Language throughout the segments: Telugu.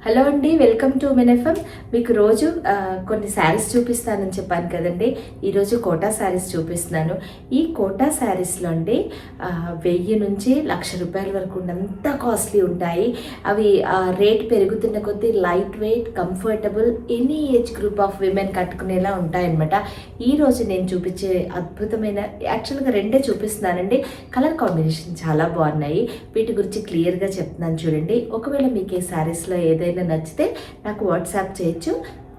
హలో అండి, వెల్కమ్ టు మెన్ ఎఫ్ఎం. మీకు రోజు కొన్ని శారీస్ చూపిస్తానని చెప్పాను కదండి. ఈరోజు కోటా శారీస్ చూపిస్తున్నాను. ఈ కోటా శారీస్లో అండి 1000 నుంచి 1,00,000 రూపాయల వరకు ఉన్నంత కాస్ట్లీ ఉంటాయి. అవి రేట్ పెరుగుతున్న కొద్దీ light weight, comfortable, any age group of women కట్టుకునేలా ఉంటాయన్నమాట. ఈరోజు నేను చూపించే అద్భుతమైన, యాక్చువల్గా రెండే చూపిస్తున్నానండి. కలర్ కాంబినేషన్ చాలా బాగున్నాయి. వీటి గురించి క్లియర్గా చెప్తున్నాను చూడండి. ఒకవేళ మీకు ఈ శారీస్లో ఏదైనా నచ్చితే నాకు వాట్సాప్ చేయొచ్చు.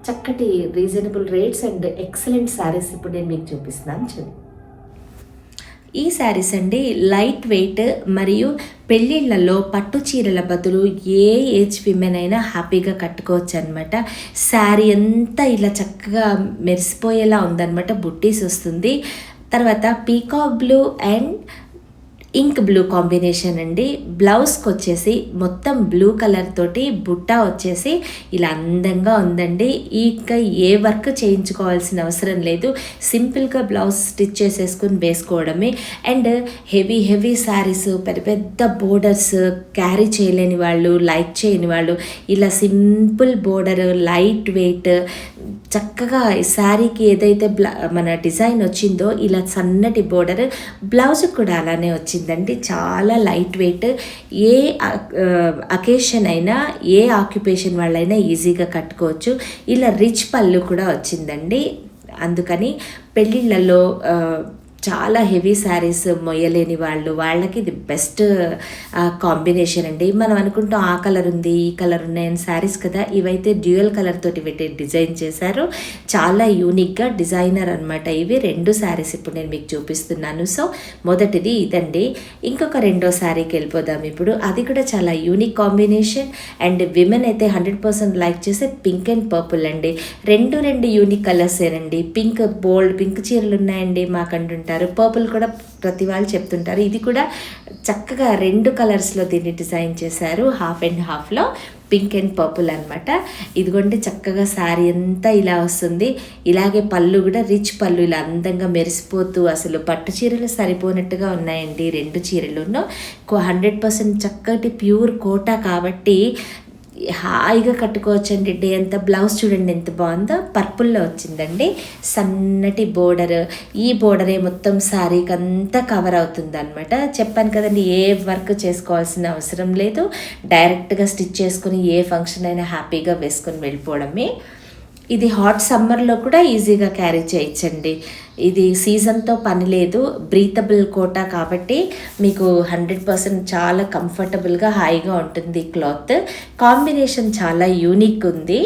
చక్కటి reasonable rates and excellent saris ఇప్పుడు నేను మీకు చూపిస్తున్నాను చూడండి. ఈ శారీస్ అండి లైట్ వెయిట్ మరియు పెళ్ళిళ్ళలో పట్టు చీరల బదులు ఏ ఏజ్ విమెన్ అయినా హ్యాపీగా కట్టుకోవచ్చు అనమాట. శారీ అంతా ఇలా చక్కగా మెరిసిపోయేలా ఉందన్నమాట. బుట్టీస్ వస్తుంది. తర్వాత peacock blue and ink blue combination అండి. బ్లౌజ్కి వచ్చేసి మొత్తం బ్లూ కలర్ తోటి బుట్ట వచ్చేసి ఇలా అందంగా ఉందండి. ఇంకా ఏ వర్క్ చేయించుకోవాల్సిన అవసరం లేదు. సింపుల్గా బ్లౌజ్ స్టిచ్ చేసేసుకుని వేసుకోవడమే. అండ్ హెవీ శారీస్, పెద్ద పెద్ద బోర్డర్స్ క్యారీ చేయలేని వాళ్ళు, లైక్ చేయని వాళ్ళు ఇలా సింపుల్ బోర్డర్, లైట్ వెయిట్, చక్కగా శారీకి ఏదైతే మన డిజైన్ వచ్చిందో ఇలా సన్నటి బోర్డర్, బ్లౌజ్ కూడా అలానే వచ్చిందండి. చాలా లైట్ వెయిట్. ఏ అకేషన్ అయినా, ఏ ఆక్యుపేషన్ వాళ్ళైనా ఈజీగా కట్టుకోవచ్చు. ఇలా రిచ్ పళ్ళు కూడా వచ్చిందండి. అందుకని పెళ్ళిళ్ళల్లో చాలా హెవీ శారీస్ మొయ్యలేని వాళ్ళకి ఇది బెస్ట్ కాంబినేషన్ అండి. మనం అనుకుంటాం ఆ కలర్ ఉంది, ఈ కలర్ ఉన్నాయని శారీస్ కదా. ఇవైతే డ్యూయల్ కలర్ తోటి పెట్టి డిజైన్ చేశారు. చాలా యూనిక్గా డిజైనర్ అనమాట. ఇవి 2 శారీస్ ఇప్పుడు నేను మీకు చూపిస్తున్నాను. సో మొదటిది ఇదండి. ఇంకొక రెండో శారీకి వెళ్ళిపోదాం ఇప్పుడు. అది కూడా చాలా యూనిక్ కాంబినేషన్ అండ్ విమెన్ అయితే 100% లైక్ చేసే పింక్ అండ్ పర్పుల్ అండి. రెండు యూనిక్ కలర్సేనండి. పింక్, బోల్డ్ పింక్ చీరలు ఉన్నాయండి మాకంటుంటారు. పర్పుల్ కూడా ప్రతి వాళ్ళు చెప్తుంటారు. ఇది కూడా చక్కగా 2 కలర్స్లో దీన్ని డిజైన్ చేశారు. హాఫ్ అండ్ హాఫ్లో పింక్ అండ్ పర్పుల్ అనమాట. ఇదిగోండి చక్కగా శారీ అంతా ఇలా వస్తుంది. ఇలాగే పళ్ళు కూడా రిచ్ పళ్ళు, ఇలా అందంగా మెరిసిపోతూ అసలు పట్టు చీరలు సరిపోనట్టుగా ఉన్నాయండి 2 చీరలును. 100% చక్కటి ప్యూర్ కోటా కాబట్టి హాయిగా కట్టుకోవచ్చండి డే అంతా. బ్లౌజ్ చూడండి ఎంత బాగుందో, పర్పుల్లో వచ్చిందండి. సన్నటి బోర్డర్. ఈ బోర్డరే మొత్తం శారీకి అంతా కవర్ అవుతుంది అనమాట. చెప్పాను కదండి, ఏ వర్క్ చేసుకోవాల్సిన అవసరం లేదు. డైరెక్ట్గా స్టిచ్ చేసుకుని ఏ ఫంక్షన్ అయినా హ్యాపీగా వేసుకొని వెళ్ళిపోవడమే. ఇది హాట్ సమ్మర్లో కూడా ఈజీగా క్యారీ చేయొచ్చండి. ఇది సీజన్తో పని లేదు. బ్రీతబుల్ కోటా కాబట్టి మీకు 100% చాలా కంఫర్టబుల్గా హాయిగా ఉంటుంది. క్లాత్ కాంబినేషన్ చాలా యూనిక్ ఉంది.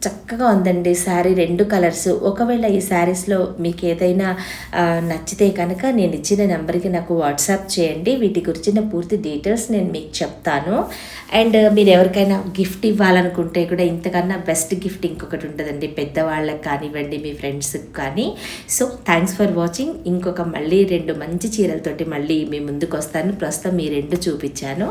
చక్కగా ఉందండి శారీ. 2 కలర్స్. ఒకవేళ ఈ శారీస్లో మీకు ఏదైనా నచ్చితే కనుక నేను ఇచ్చిన నెంబర్కి నాకు వాట్సాప్ చేయండి. వీటి గురించిన పూర్తి డీటెయిల్స్ నేను మీకు చెప్తాను. అండ్ మీరు ఎవరికైనా గిఫ్ట్ ఇవ్వాలనుకుంటే కూడా ఇంతకన్నా బెస్ట్ గిఫ్ట్ ఇంకొకటి ఉంటుందండి. పెద్దవాళ్ళకి కానివ్వండి, మీ ఫ్రెండ్స్కి కానీ. So thanks for watching. ఇంకొక మళ్ళీ 2 మంచి చీరలతోటి మళ్ళీ మీ ముందుకు వస్తాను. ప్రస్తుతం ఈ 2 చూపించాను.